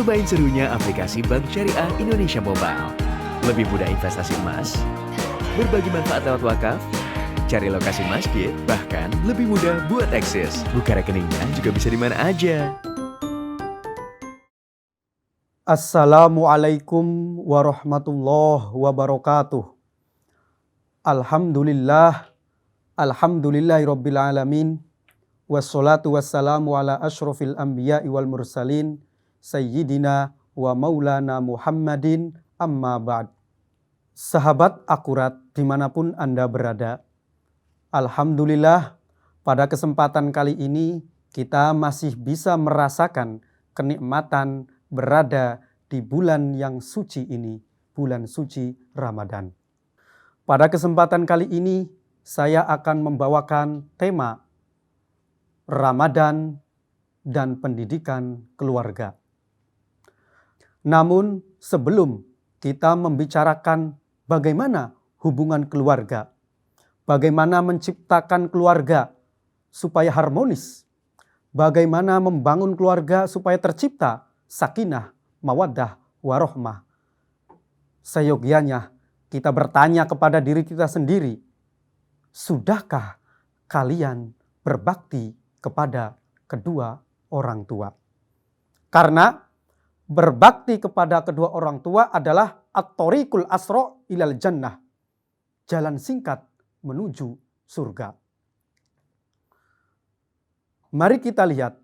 Cobain serunya aplikasi Bank Syariah Indonesia Mobile. Lebih mudah investasi emas, berbagi manfaat lewat wakaf, cari lokasi masjid, bahkan lebih mudah buat eksis. Buka rekeningnya juga bisa di mana aja. Assalamualaikum warahmatullahi wabarakatuh. Alhamdulillahirabbil alamin. Wassalatu wassalamu ala asyrofil anbiya'i wal mursalin sayyidina wa maulana Muhammadin amma ba'd. Sahabat akurat dimanapun Anda berada, alhamdulillah pada kesempatan kali ini kita masih bisa merasakan kenikmatan berada di bulan yang suci ini, bulan suci Ramadan. Pada kesempatan kali ini saya akan membawakan tema Ramadan dan pendidikan keluarga. Namun sebelum kita membicarakan bagaimana hubungan keluarga, bagaimana menciptakan keluarga supaya harmonis, bagaimana membangun keluarga supaya tercipta sakinah, mawaddah, warohmah. Seyogyanya kita bertanya kepada diri kita sendiri, sudahkah kalian berbakti kepada kedua orang tua? Karena berbakti kepada kedua orang tua adalah at-thoriqul asra ilal jannah, jalan singkat menuju surga. Mari kita lihat.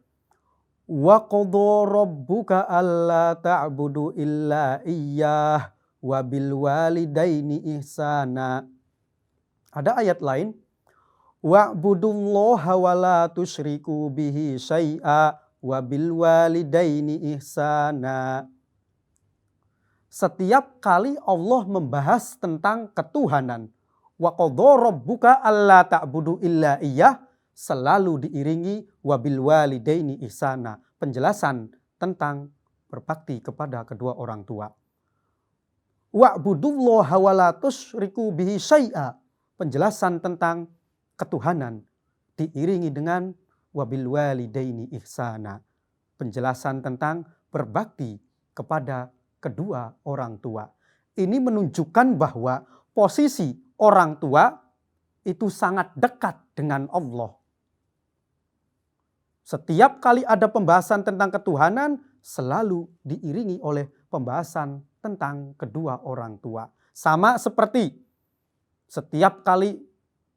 Wa qadha rabbuka alla ta'budu illa iyyah wa bil walidaini ihsana. Ada ayat lain, wa'budullaha wa la tusyriku bihi syai'a wa bil walidaini ihsana. Setiap kali Allah membahas tentang ketuhanan, wa qadha rabbuka alla ta'budu illa iyyah, selalu diiringi wabil walidaini ihsana, penjelasan tentang berbakti kepada kedua orang tua. Wa'budullaha wa la tusyriku bihi syai'a, penjelasan tentang ketuhanan diiringi dengan wabil walidaini ihsana, penjelasan tentang berbakti kepada kedua orang tua. Ini menunjukkan bahwa posisi orang tua itu sangat dekat dengan Allah. Setiap kali ada pembahasan tentang ketuhanan, selalu diiringi oleh pembahasan tentang kedua orang tua. Sama seperti setiap kali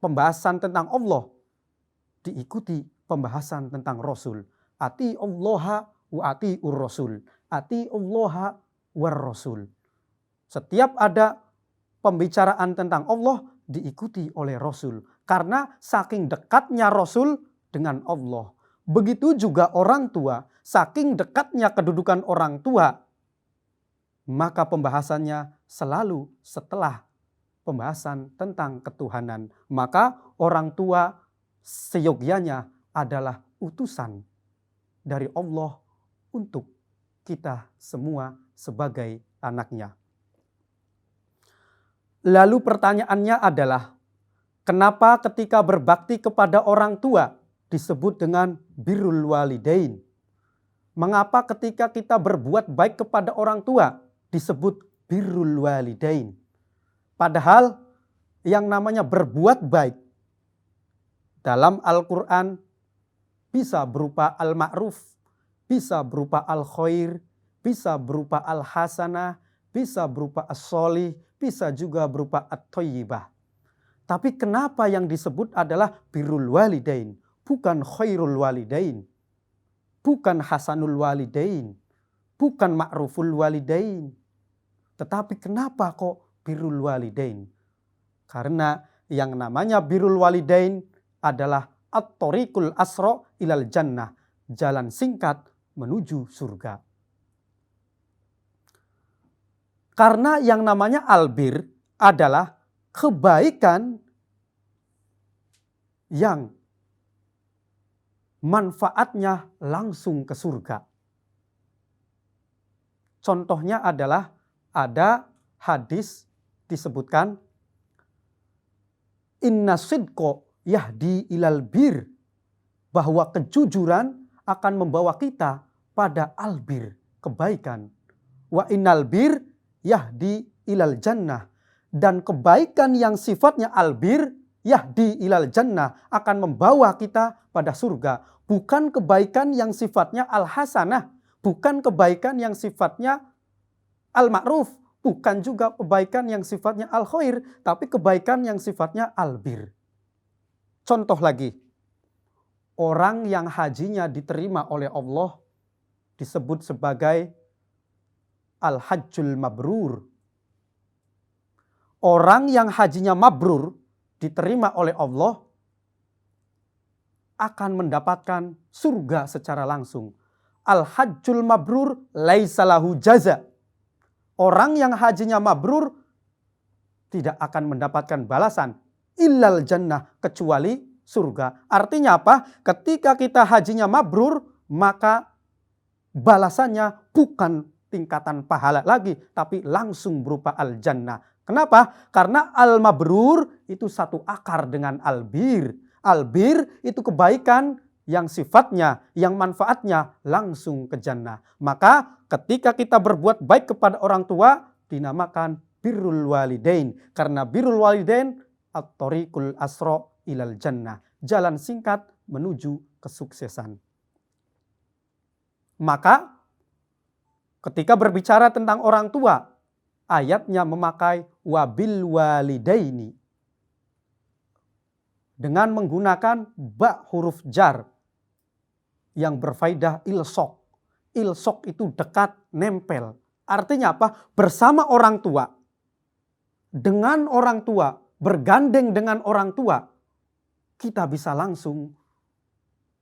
pembahasan tentang Allah, diikuti pembahasan tentang Rasul. Ati Allaha wa ati'ur Rasul. Ati Allaha war Rasul. Setiap ada pembicaraan tentang Allah, diikuti oleh Rasul. Karena saking dekatnya Rasul dengan Allah. Begitu juga orang tua, saking dekatnya kedudukan orang tua, maka pembahasannya selalu setelah pembahasan tentang ketuhanan. Maka orang tua seyogyanya adalah utusan dari Allah untuk kita semua sebagai anaknya. Lalu pertanyaannya adalah, kenapa ketika berbakti kepada orang tua disebut dengan birrul walidain? Mengapa ketika kita berbuat baik kepada orang tua disebut birrul walidain? Padahal yang namanya berbuat baik dalam Al-Quran bisa berupa al-ma'ruf, bisa berupa al-khair, bisa berupa al-hasanah, bisa berupa as-solih, bisa juga berupa at-thayyibah. Tapi kenapa yang disebut adalah birrul walidain? Bukan khairul walidain, bukan hasanul walidain, bukan ma'ruful walidain. Tetapi kenapa kok birrul walidain? Karena yang namanya birrul walidain adalah at-thoriqul asra ilal jannah, jalan singkat menuju surga. Karena yang namanya albir adalah kebaikan yang manfaatnya langsung ke surga. Contohnya adalah ada hadis disebutkan, inna sidqo yahdi ilal bir, bahwa kejujuran akan membawa kita pada albir, kebaikan. Wa innal bir yahdi ilal jannah. Dan kebaikan yang sifatnya albir yahdi ilal jannah akan membawa kita pada surga. Bukan kebaikan yang sifatnya al-hasanah. Bukan kebaikan yang sifatnya al-ma'ruf. Bukan juga kebaikan yang sifatnya al-khair. Tapi kebaikan yang sifatnya albir. Contoh lagi. Orang yang hajinya diterima oleh Allah disebut sebagai al-hajjul mabrur. Orang yang hajinya mabrur diterima oleh Allah akan mendapatkan surga secara langsung. Al-hajjul mabrur laisa lahu jaza. Orang yang hajinya mabrur tidak akan mendapatkan balasan illal jannah, kecuali surga. Artinya apa? Ketika kita hajinya mabrur, maka balasannya bukan tingkatan pahala lagi, tapi langsung berupa al-jannah. Kenapa? Karena al-mabrur itu satu akar dengan al-bir. Al-bir itu kebaikan yang sifatnya, yang manfaatnya langsung ke jannah. Maka ketika kita berbuat baik kepada orang tua, dinamakan birrul walidain. Karena birrul walidain at-tariqul asra ilal jannah. Jalan singkat menuju kesuksesan. Maka ketika berbicara tentang orang tua, ayatnya memakai wabil walidaini dengan menggunakan ba huruf jar yang berfaidah ilsok. Ilsok itu dekat, nempel. Artinya apa? Bersama orang tua, dengan orang tua, bergandeng dengan orang tua, kita bisa langsung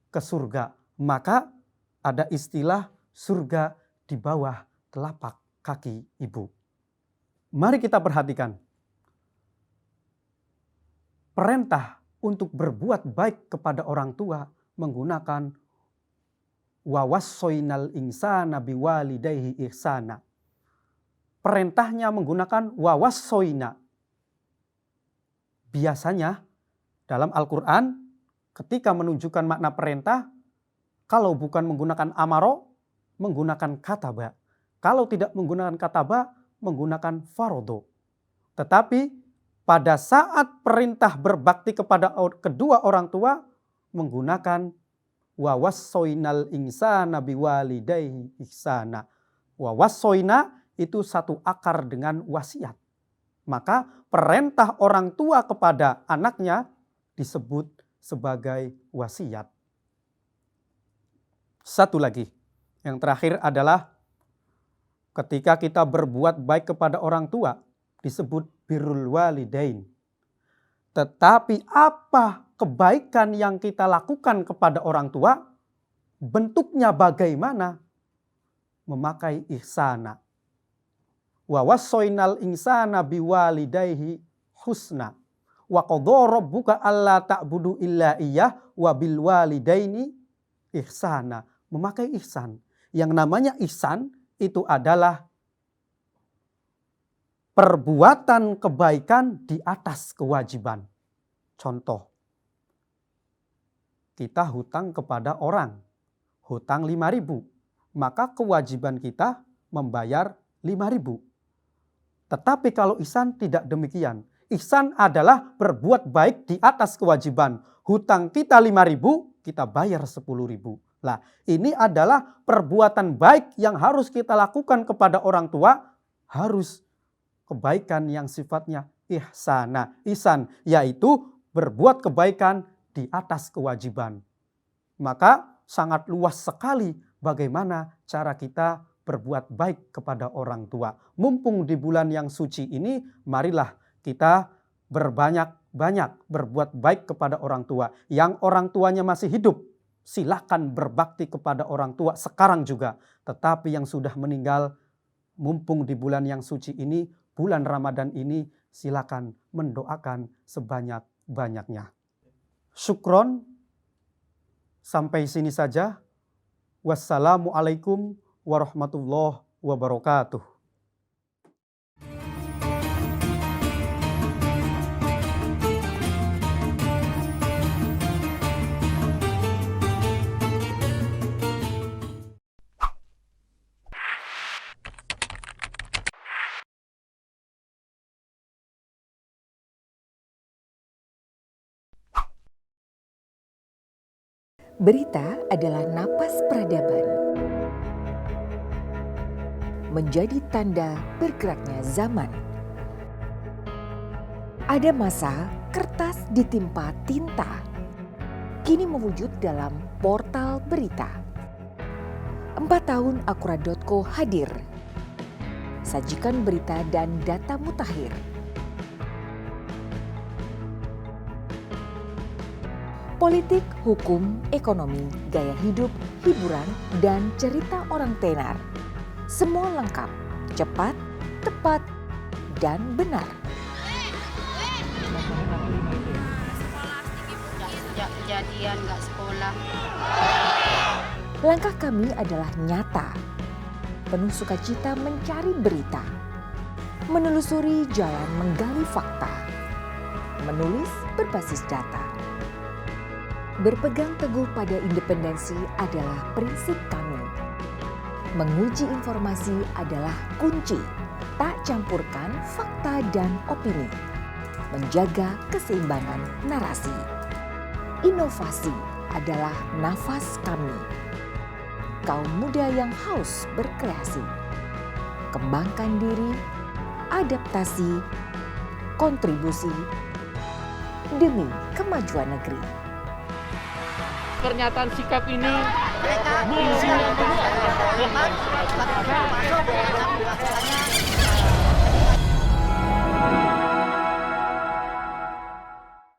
ke surga. Maka ada istilah surga di bawah telapak kaki ibu. Mari kita perhatikan. Perintah untuk berbuat baik kepada orang tua menggunakan wa wassoinal insana biwalidayhi ihsana. Perintahnya menggunakan wa wassoina. Biasanya dalam Al-Quran ketika menunjukkan makna perintah, kalau bukan menggunakan amaro, menggunakan kataba. Kalau tidak menggunakan kataba, menggunakan farodo. Tetapi pada saat perintah berbakti kepada kedua orang tua, menggunakan wa wassoinal insana biwalidayhi ihsana. Wa wassoina itu satu akar dengan wasiat. Maka perintah orang tua kepada anaknya disebut sebagai wasiat. Satu lagi, yang terakhir adalah ketika kita berbuat baik kepada orang tua disebut birrul walidain. Tetapi apa kebaikan yang kita lakukan kepada orang tua, bentuknya bagaimana? Memakai ihsana. Wa wassoinal insana biwalidayhi husna. Wa qadha rabbuka alla ta'budu illa iyyah wa bil walidaini ihsana. Memakai ihsan. Yang namanya ihsan itu adalah perbuatan kebaikan di atas kewajiban. Contoh, kita hutang kepada orang, hutang 5.000, maka kewajiban kita membayar 5.000. Tetapi kalau ihsan tidak demikian. Ihsan adalah berbuat baik di atas kewajiban. Hutang kita 5.000, kita bayar 10.000. Nah, ini adalah perbuatan baik yang harus kita lakukan kepada orang tua, harus kebaikan yang sifatnya ihsana, ihsan, yaitu berbuat kebaikan di atas kewajiban. Maka sangat luas sekali bagaimana cara kita berbuat baik kepada orang tua. Mumpung di bulan yang suci ini, marilah kita berbanyak-banyak berbuat baik kepada orang tua. Yang orang tuanya masih hidup, silakan berbakti kepada orang tua sekarang juga. Tetapi yang sudah meninggal, mumpung di bulan yang suci ini, bulan Ramadan ini, silakan mendoakan sebanyak-banyaknya. Syukron, sampai sini saja. Wassalamualaikum warahmatullahi wabarakatuh. Berita adalah napas peradaban. Menjadi tanda bergeraknya zaman. Ada masa kertas ditimpa tinta, kini mewujud dalam portal berita. 4 tahun Akurat.co hadir. Sajikan berita dan data mutakhir. Politik, hukum, ekonomi, gaya hidup, hiburan, dan cerita orang tenar. Semua lengkap, cepat, tepat, dan benar. Sejak kejadian nggak sekolah. Langkah kami adalah nyata, penuh sukacita mencari berita, menelusuri jalan menggali fakta, menulis berbasis data. Berpegang teguh pada independensi adalah prinsip kami. Menguji informasi adalah kunci, tak campurkan fakta dan opini. Menjaga keseimbangan narasi. Inovasi adalah nafas kami. Kaum muda yang haus berkreasi. Kembangkan diri, adaptasi, kontribusi demi kemajuan negeri. Pernyataan sikap ini Mereka